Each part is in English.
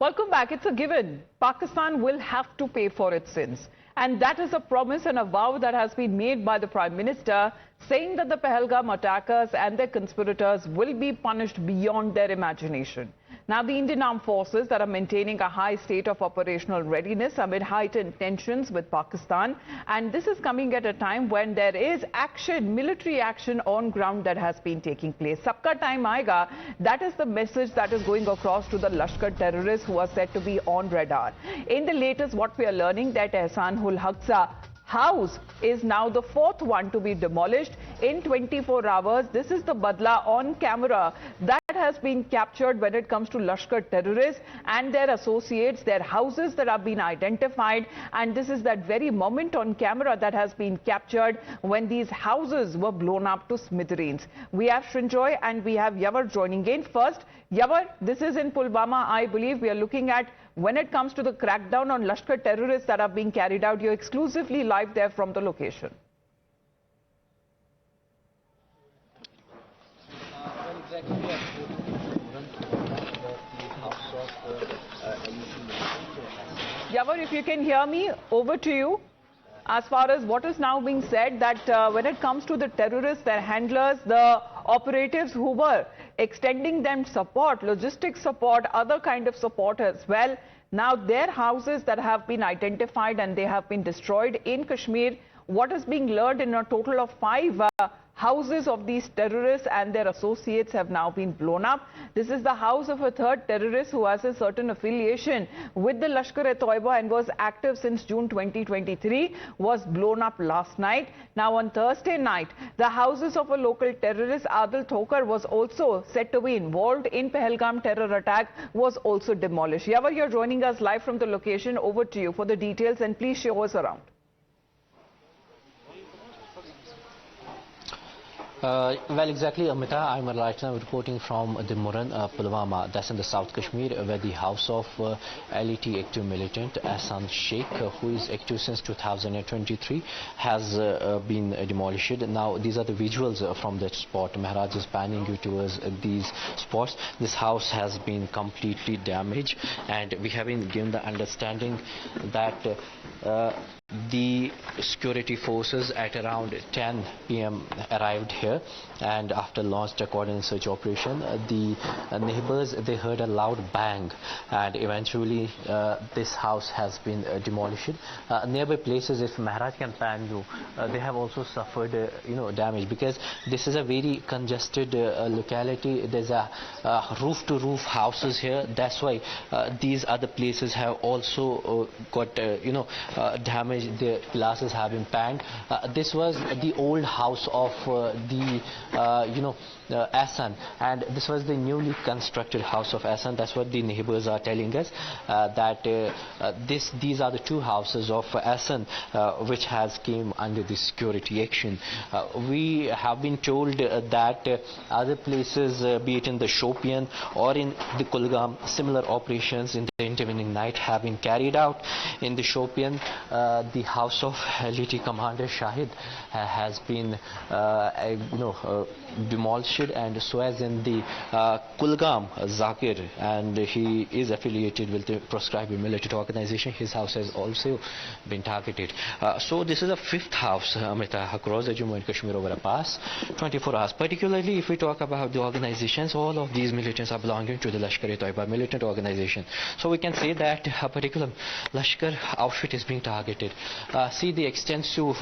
Welcome back. It's a given. Pakistan will have to pay for its sins. And that is a promise and a vow that has been made by the Prime Minister, saying that the pahalgam attackers and their conspirators will be punished beyond their imagination. Now, the Indian Armed Forces that are maintaining a high state of operational readiness amid heightened tensions with Pakistan. And this is coming at a time when there is action, military action on ground that has been taking place. Sabka time aayega, that is the message that is going across to the Lashkar terrorists who are said to be on radar. In the latest, what we are learning that Ehsanul Haq's house is now the fourth one to be demolished in 24 hours. This is the badla on camera that has been captured when it comes to Lashkar terrorists and their associates, their houses that have been identified. And this is that very moment on camera that has been captured when these houses were blown up to smithereens. We have Shrinjoy and we have Yavar joining in. First, Yavar, this is in Pulwama. I believe we are looking at when it comes to the crackdown on Lashkar terrorists that are being carried out. You're exclusively live there from the location. Yavar, if you can hear me, over to you. As far as what is now being said, that when it comes to the terrorists, their handlers, the operatives who were extending them support, logistic support, other kind of support as well, now their houses that have been identified and they have been destroyed in Kashmir. What is being learned in a total of 5 houses of these terrorists and their associates have now been blown up. This is the house of a third terrorist who has a certain affiliation with the Lashkar-e-Toiba and was active since June 2023, was blown up last night. Now on Thursday night, the houses of a local terrorist, Adil Thokar, was also said to be involved in Pahalgam terror attack, was also demolished. Yavar, you're joining us live from the location. Over to you for the details and please show us around. Well, exactly, Amita. I'm right now reporting from the Muran, Pulwama, that's in the South Kashmir, where the house of LET active militant Ehsan Sheikh, who is active since 2023, has been demolished. Now, these are the visuals from that spot. Maharaj is panning you towards these spots. This house has been completely damaged, and we have been given the understanding that the security forces at around 10 p.m. arrived here, and after launched a coordinated search operation, the neighbors, they heard a loud bang, and eventually this house has been demolished. Nearby places, if Maharaj can pan you, they have also suffered damage, because this is a very congested locality. There's a roof-to-roof houses here. That's why these other places have also got damage. The glasses have been panned. This was the old house of the Ehsan, and this was the newly constructed house of Ehsan. That's what the neighbors are telling us, that these are the two houses of Ehsan which has came under the security action. We have been told that other places, be it in the Shopian or in the Kulgam, similar operations in the intervening night have been carried out. In the Shopian, the house of LET Commander Shahid has been demolished, and so as in the Kulgam Zakir, and he is affiliated with the proscribed militant organization. His house has also been targeted. So this is a fifth house, Amrita, across the Jammu and Kashmir over the past 24 hours. Particularly if we talk about the organizations, all of these militants are belonging to the Lashkar-e-Toiba militant organization. So we can say that a particular Lashkar outfit is being targeted. See the extensive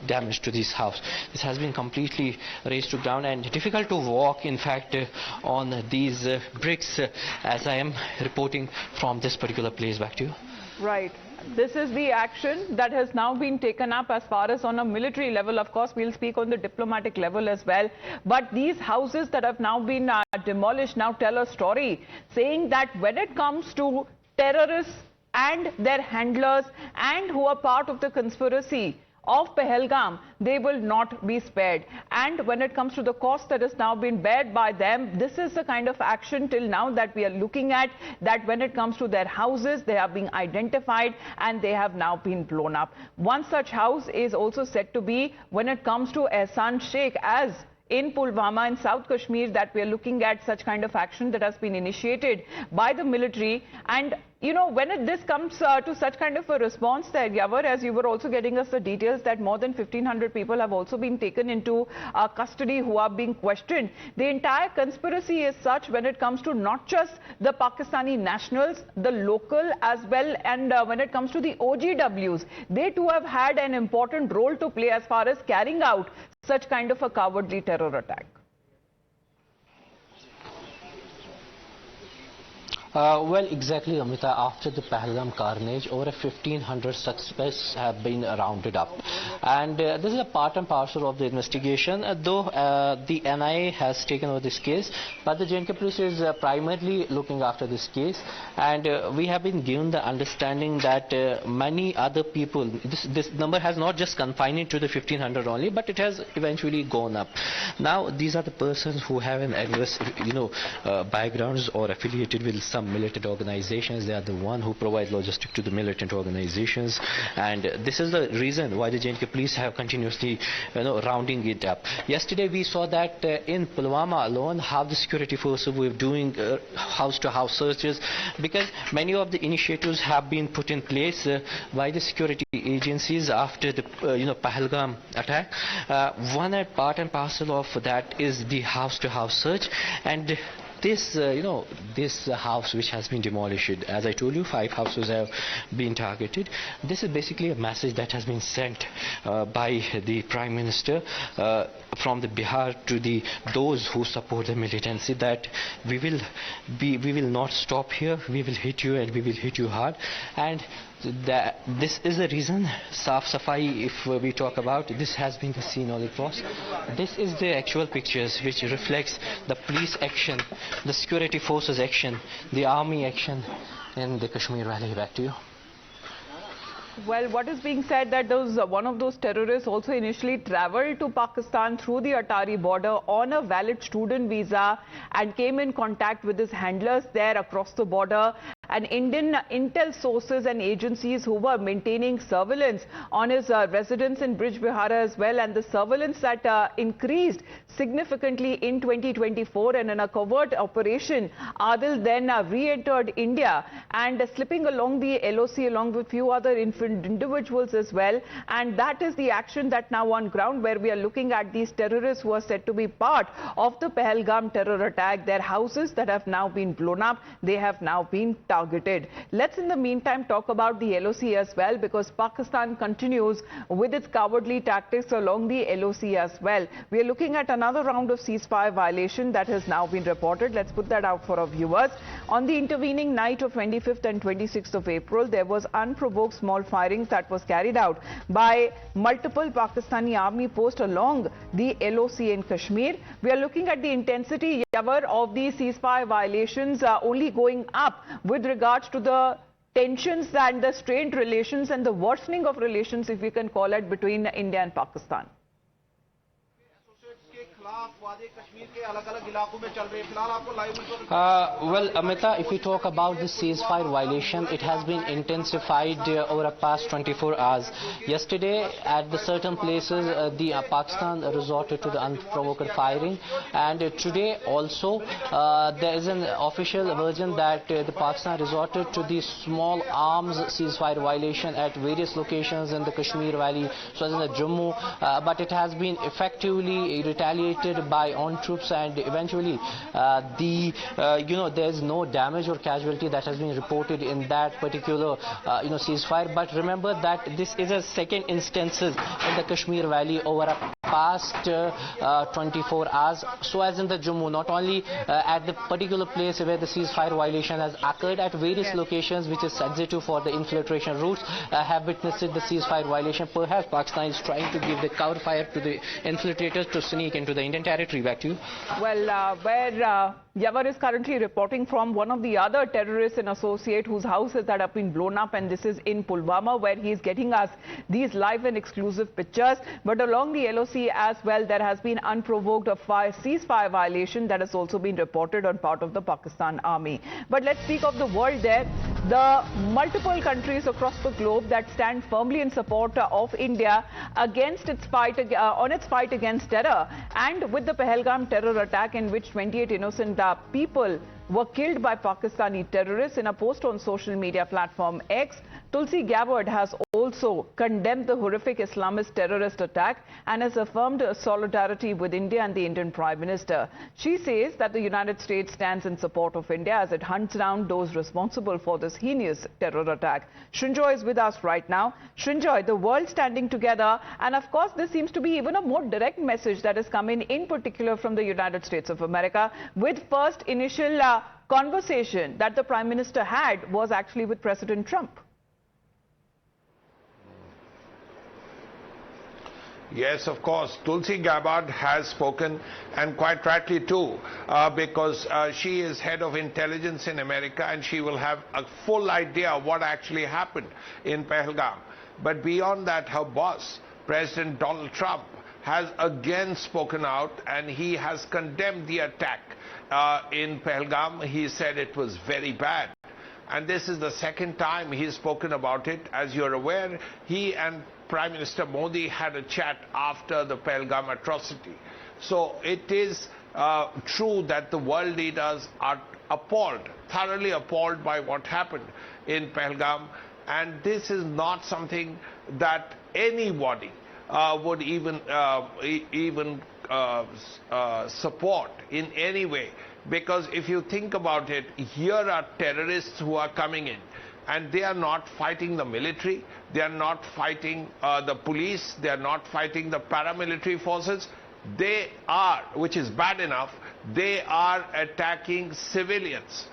damage to this house. This has been completely razed to ground and difficult to walk, in fact, on these bricks, as I am reporting from this particular place. Back to you. Right. This is the action that has now been taken up as far as on a military level. Of course, we'll speak on the diplomatic level as well. But these houses that have now been demolished now tell a story, saying that when it comes to terrorists and their handlers and who are part of the conspiracy of Pahalgam, they will not be spared. And when it comes to the cost that has now been bared by them, this is the kind of action till now that we are looking at, that when it comes to their houses, they are being identified and they have now been blown up. One such house is also said to be when it comes to Ehsan Sheikh, as in Pulwama in South Kashmir that we are looking at such kind of action that has been initiated by the military. And you know, when this comes to such kind of a response there, Yavar, as you were also getting us the details that more than 1,500 people have also been taken into custody who are being questioned. The entire conspiracy is such when it comes to not just the Pakistani nationals, the local as well, and when it comes to the OGWs, they too have had an important role to play as far as carrying out such kind of a cowardly terror attack. Well, exactly, Amita. After the pahalgam carnage, over 1,500 suspects have been rounded up. And this is a part and parcel of the investigation, though the NIA has taken over this case. But the J&K police is primarily looking after this case. And we have been given the understanding that many other people, this number has not just confined to the 1,500 only, but it has eventually gone up. Now, these are the persons who have an adverse, backgrounds or affiliated with some militant organizations. They are the one who provide logistics to the militant organizations, and this is the reason why the J&K police have continuously rounding it up. Yesterday we saw that in Pulwama alone how the security forces were doing house to house searches, because many of the initiatives have been put in place by the security agencies after the Pahalgam attack. One part and parcel of that is the house to house search, and this, this house which has been demolished, as I told you, 5 houses have been targeted. This is basically a message that has been sent by the Prime Minister from the Bihar to those who support the militancy, that we will not stop here. We will hit you, and we will hit you hard. And this is the reason. Saaf Safai, if we talk about, this has been seen all across. This is the actual pictures which reflects the police action, the security forces action, the army action in the Kashmir Valley. Back to you. Well, what is being said that one of those terrorists also initially traveled to Pakistan through the Atari border on a valid student visa and came in contact with his handlers there across the border. And Indian intel sources and agencies who were maintaining surveillance on his residence in Brij Bihara as well, and the surveillance that increased significantly in 2024, and in a covert operation, Adil then re-entered India and slipping along the LoC along with few other individuals as well. And that is the action that now on ground, where we are looking at these terrorists who are said to be part of the Pahalgam terror attack. Their houses that have now been blown up, they have now been targeted. Let's in the meantime talk about the LoC as well, because Pakistan continues with its cowardly tactics along the LoC as well. We are looking at another round of ceasefire violation that has now been reported. Let's put that out for our viewers. On the intervening night of 25th and 26th of April, there was unprovoked small firings that was carried out by multiple Pakistani army posts along the LoC in Kashmir. We are looking at the intensity, Yavar, of the ceasefire violations only going up with regards to the tensions and the strained relations and the worsening of relations, if we can call it, between India and Pakistan. Well, Amita, if we talk about the ceasefire violation, it has been intensified over the past 24 hours. Yesterday, at the certain places, the Pakistan resorted to the unprovoked firing, and today also there is an official version that the Pakistan resorted to the small arms ceasefire violation at various locations in the Kashmir Valley, so as in the Jammu, but it has been effectively retaliated by on troops, and eventually there is no damage or casualty that has been reported in that particular ceasefire. But remember that this is a second instance in the Kashmir Valley over a past 24 hours, so as in the Jammu, not only at the particular place where the ceasefire violation has occurred, at various locations which is sensitive for the infiltration routes have witnessed the ceasefire violation. Perhaps Pakistan is trying to give the cover fire to the infiltrators to sneak into the Indian territory. Back to you. Well, where Yavar is currently reporting from one of the other terrorists and associate whose houses that have been blown up, and this is in Pulwama, where he is getting us these live and exclusive pictures. But along the LoC as well, there has been unprovoked ceasefire violation that has also been reported on part of the Pakistan army. But let's speak of the world there. the multiple countries across the globe that stand firmly in support of India against its fight against terror, and with the Pahalgam terror attack in which 28 innocent people were killed by Pakistani terrorists. In a post on social media platform X, Tulsi Gabbard has also condemned the horrific Islamist terrorist attack and has affirmed solidarity with India and the Indian Prime Minister. She says that the United States stands in support of India as it hunts down those responsible for this heinous terror attack. Shrunjoy is with us right now. Shrunjoy, the world standing together, and of course this seems to be even a more direct message that is coming in particular from the United States of America, with first initial conversation that the Prime Minister had was actually with President Trump. Yes, of course. Tulsi Gabbard has spoken, and quite rightly too, because she is head of intelligence in America and she will have a full idea of what actually happened in Pahalgam. But beyond that, her boss, President Donald Trump, has again spoken out and he has condemned the attack in Pahalgam. He said it was very bad. And this is the second time he's spoken about it. As you're aware, he and Prime Minister Modi had a chat after the Pahalgam atrocity. So it is true that the world leaders are appalled, thoroughly appalled by what happened in Pahalgam. And this is not something that anybody would even support in any way. Because if you think about it, here are terrorists who are coming in, and they are not fighting the military, they are not fighting the police, they are not fighting the paramilitary forces. They are, which is bad enough, they are attacking civilians,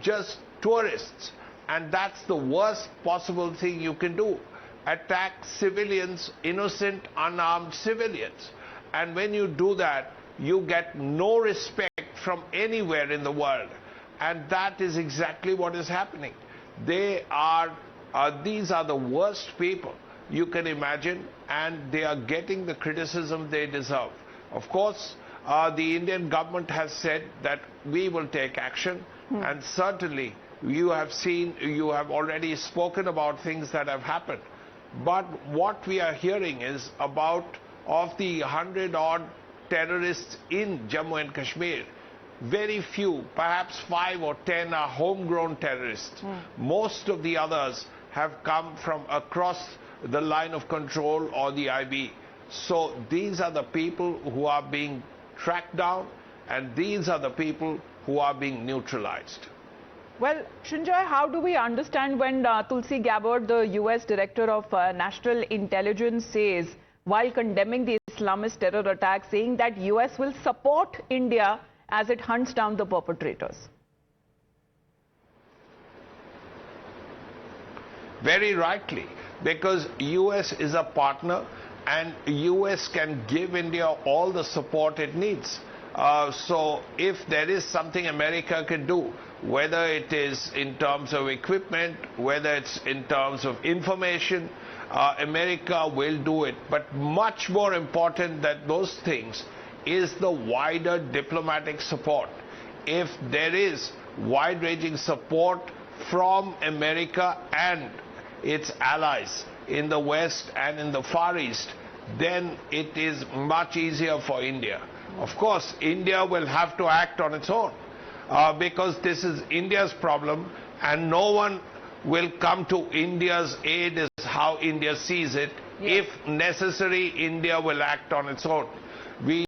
just tourists. And that's the worst possible thing you can do. Attack civilians, innocent, unarmed civilians. And when you do that, you get no respect from anywhere in the world. And that is exactly what is happening. They are, these are the worst people you can imagine, and they are getting the criticism they deserve. Of course, the Indian government has said that we will take action, and certainly you have seen, you have already spoken about things that have happened. But what we are hearing is about, of the 100-odd terrorists in Jammu and Kashmir, very few, perhaps 5 or 10, are homegrown terrorists. Most of the others have come from across the line of control or the IB. So these are the people who are being tracked down, and these are the people who are being neutralized. Well, Shrunjoy, how do we understand when Tulsi Gabbard, the US Director of National Intelligence, says, while condemning the Islamist terror attack, saying that US will support India as it hunts down the perpetrators? Very rightly, because US is a partner and US can give India all the support it needs. So if there is something America can do, whether it is in terms of equipment, whether it's in terms of information, America will do it. But much more important than those things is the wider diplomatic support. If there is wide-ranging support from America and its allies in the West and in the Far East, then it is much easier for India. Of course, India will have to act on its own because this is India's problem, and no one will come to India's aid, is how India sees it. Yes. If necessary, India will act on its own. We